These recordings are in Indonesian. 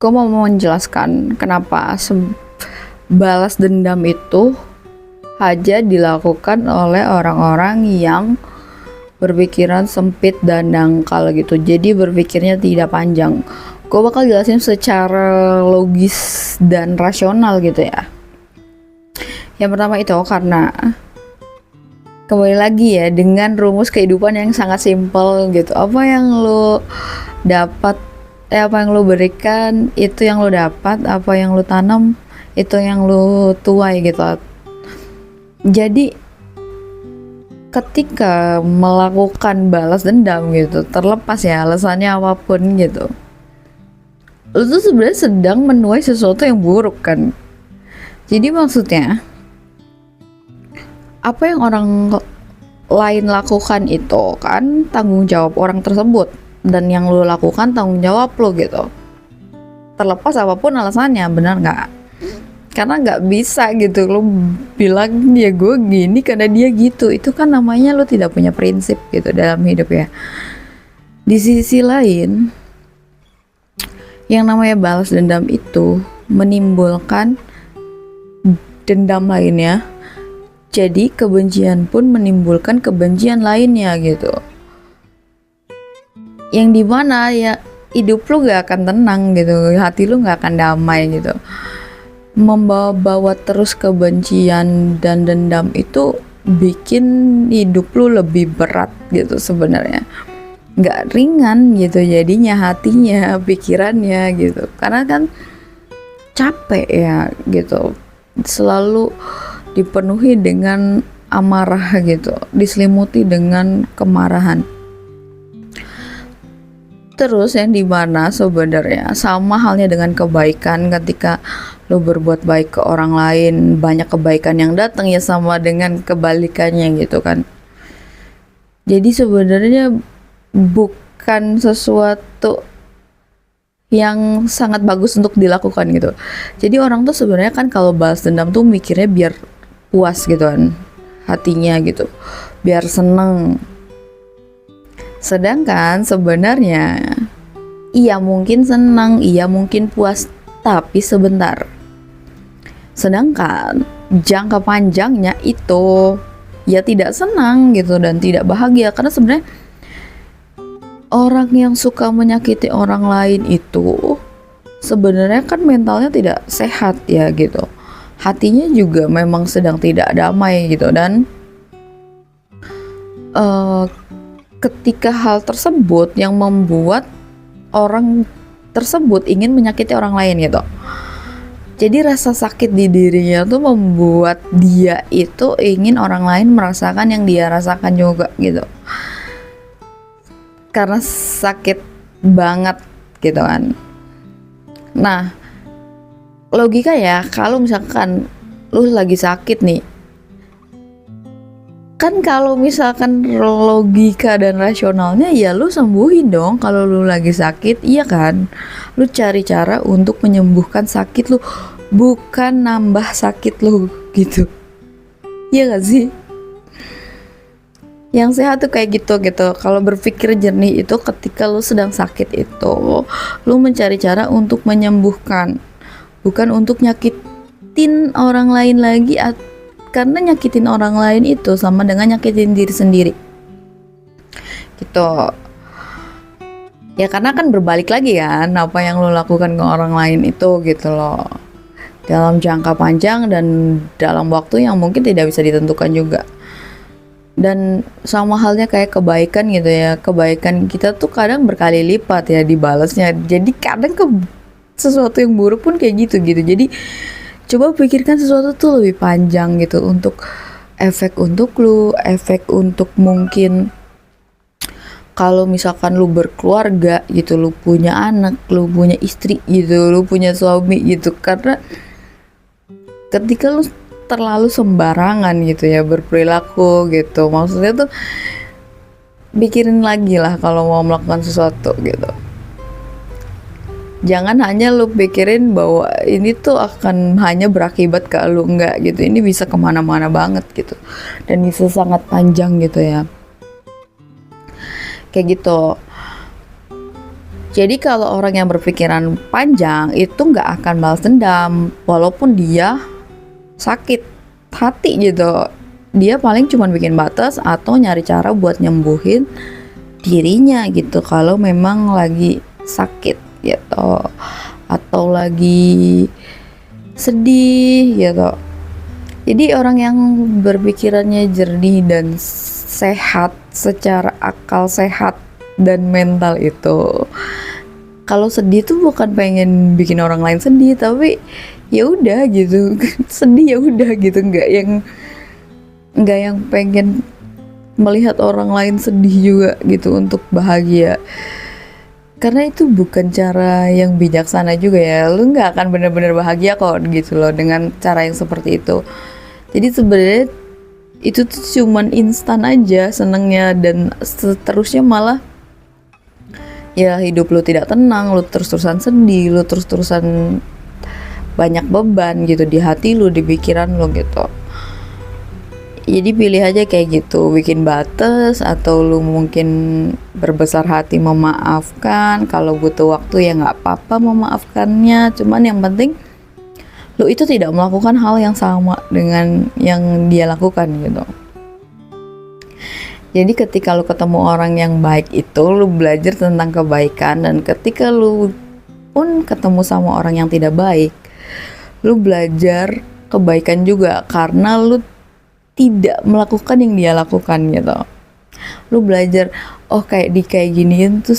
Gue mau menjelaskan kenapa balas dendam itu hanya dilakukan oleh orang-orang yang berpikiran sempit dan dangkal gitu. Jadi berpikirnya tidak panjang. Gue bakal jelasin secara logis dan rasional gitu ya. Yang pertama itu karena kembali lagi ya dengan rumus kehidupan yang sangat simpel gitu. Apa yang lo dapat, apa yang lo berikan itu yang lo dapat, apa yang lo tanam itu yang lo tuai gitu. Jadi ketika melakukan balas dendam gitu, terlepas ya alasannya apapun gitu, lo tuh sebenarnya sedang menuai sesuatu yang buruk kan. Jadi maksudnya apa yang orang lain lakukan itu kan tanggung jawab orang tersebut, dan yang lo lakukan tanggung jawab lo gitu, terlepas apapun alasannya, benar nggak? Karena nggak bisa gitu lo bilang ya gue gini karena dia gitu, itu kan namanya lo tidak punya prinsip gitu dalam hidup ya. Di sisi lain, yang namanya balas dendam itu menimbulkan dendam lainnya, jadi kebencian pun menimbulkan kebencian lainnya gitu, yang dimana ya hidup lu gak akan tenang gitu, hati lu gak akan damai gitu. Membawa terus kebencian dan dendam itu bikin hidup lu lebih berat gitu sebenarnya, gak ringan gitu jadinya hatinya, pikirannya gitu, karena kan capek ya gitu, selalu dipenuhi dengan amarah gitu, diselimuti dengan kemarahan. Terus yang dimana sebenarnya sama halnya dengan kebaikan, ketika lo berbuat baik ke orang lain, banyak kebaikan yang datang ya sama dengan kebalikannya gitu kan. Jadi sebenarnya bukan sesuatu yang sangat bagus untuk dilakukan gitu. Jadi orang tuh sebenarnya kan kalau balas dendam tuh mikirnya biar puas gitu kan hatinya gitu, biar seneng. Sedangkan sebenarnya iya mungkin senang, iya mungkin puas, tapi sebentar. Sedangkan jangka panjangnya itu ya tidak senang gitu dan tidak bahagia, karena sebenarnya orang yang suka menyakiti orang lain itu sebenarnya kan mentalnya tidak sehat ya gitu. Hatinya juga memang sedang tidak damai gitu, dan ketika hal tersebut yang membuat orang tersebut ingin menyakiti orang lain gitu. Jadi rasa sakit di dirinya tuh membuat dia itu ingin orang lain merasakan yang dia rasakan juga gitu. Karena sakit banget gitu kan. Nah, logika ya, kalau misalkan lu lagi sakit nih, kan kalau misalkan logika dan rasionalnya ya lu sembuhin dong kalau lu lagi sakit, iya kan? Lu cari cara untuk menyembuhkan sakit lu, bukan nambah sakit lu gitu. Iya gak sih? Yang sehat tuh kayak gitu. Kalau berpikir jernih itu ketika lu sedang sakit itu, lu mencari cara untuk menyembuhkan, bukan untuk nyakitin orang lain lagi. Karena nyakitin orang lain itu sama dengan nyakitin diri sendiri gitu ya, karena kan berbalik lagi kan apa yang lo lakukan ke orang lain itu gitu loh, dalam jangka panjang dan dalam waktu yang mungkin tidak bisa ditentukan juga. Dan sama halnya kayak kebaikan gitu ya, kebaikan kita tuh kadang berkali lipat ya dibalasnya, jadi kadang sesuatu yang buruk pun kayak gitu. Jadi coba pikirkan sesuatu tuh lebih panjang gitu, untuk efek untuk lu, efek untuk mungkin kalau misalkan lu berkeluarga gitu, lu punya anak, lu punya istri gitu, lu punya suami gitu. Karena ketika lu terlalu sembarangan gitu ya berperilaku gitu, maksudnya tuh pikirin lagi lah kalau mau melakukan sesuatu gitu. Jangan hanya lu pikirin bahwa ini tuh akan hanya berakibat ke lu, enggak gitu. Ini bisa kemana-mana banget gitu, dan bisa sangat panjang gitu ya. Kayak gitu. Jadi kalau orang yang berpikiran panjang itu nggak akan balas dendam, walaupun dia sakit hati gitu. Dia paling cuma bikin batas atau nyari cara buat nyembuhin dirinya gitu kalau memang lagi sakit gitu atau lagi sedih gitu. Jadi orang yang berpikirannya jernih dan sehat secara akal sehat dan mental itu, kalau sedih tuh bukan pengen bikin orang lain sedih, tapi ya udah gitu. Sedih ya udah gitu, nggak yang pengen melihat orang lain sedih juga gitu untuk bahagia, karena itu bukan cara yang bijaksana juga ya. Lu nggak akan benar-benar bahagia kok gitu loh dengan cara yang seperti itu. Jadi sebenarnya itu tuh cuman instan aja senengnya, dan seterusnya malah ya hidup lu tidak tenang, lu terus-terusan sedih, lu terus-terusan banyak beban gitu di hati lu, di pikiran lu gitu. Jadi pilih aja kayak gitu, bikin batas atau lu mungkin berbesar hati memaafkan. Kalau butuh waktu ya nggak apa-apa memaafkannya, cuman yang penting lu itu tidak melakukan hal yang sama dengan yang dia lakukan gitu. Jadi ketika lu ketemu orang yang baik itu, lu belajar tentang kebaikan, dan ketika lu pun ketemu sama orang yang tidak baik, lu belajar kebaikan juga karena lu tidak melakukan yang dia lakukan gitu. Lu belajar, oh kayak giniin tuh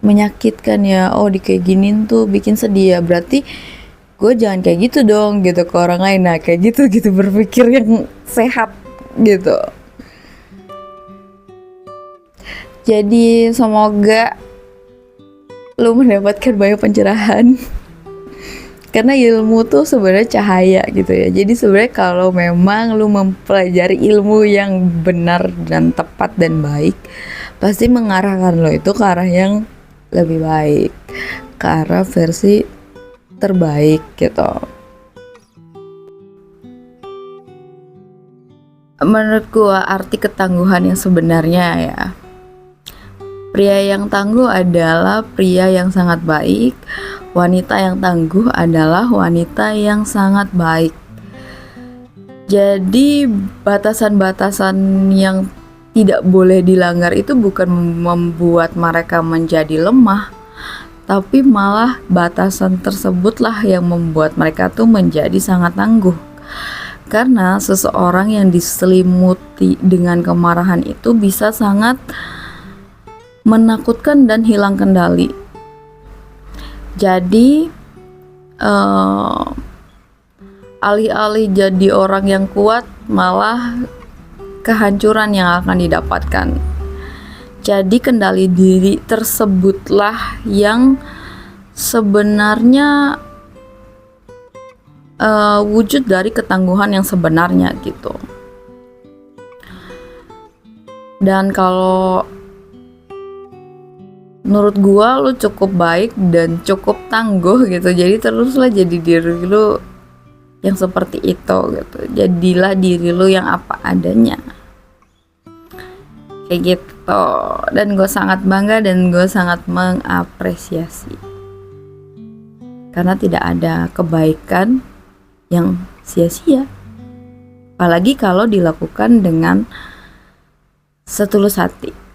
menyakitkan ya, oh di kayak giniin tuh bikin sedih ya, berarti gue jangan kayak gitu dong gitu ke orang lain. Nah kayak gitu berpikir yang sehat gitu. Jadi semoga lu mendapatkan banyak pencerahan. Karena ilmu tuh sebenarnya cahaya gitu ya. Jadi sebenarnya kalau memang lu mempelajari ilmu yang benar dan tepat dan baik, pasti mengarahkan lo itu ke arah yang lebih baik, ke arah versi terbaik gitu. Menurut gua arti ketangguhan yang sebenarnya ya, pria yang tangguh adalah pria yang sangat baik. Wanita yang tangguh adalah wanita yang sangat baik. Jadi batasan-batasan yang tidak boleh dilanggar itu bukan membuat mereka menjadi lemah, tapi malah batasan tersebutlah yang membuat mereka tuh menjadi sangat tangguh. Karena seseorang yang diselimuti dengan kemarahan itu bisa sangat menakutkan dan hilang kendali. Jadi alih-alih jadi orang yang kuat, malah kehancuran yang akan didapatkan. Jadi kendali diri tersebutlah yang sebenarnya wujud dari ketangguhan yang sebenarnya gitu. Dan kalau menurut gua lu cukup baik dan cukup tangguh gitu, jadi teruslah jadi diri lu yang seperti itu gitu. Jadilah diri lu yang apa adanya kayak gitu. Dan gue sangat bangga dan gue sangat mengapresiasi, karena tidak ada kebaikan yang sia-sia, apalagi kalau dilakukan dengan setulus hati.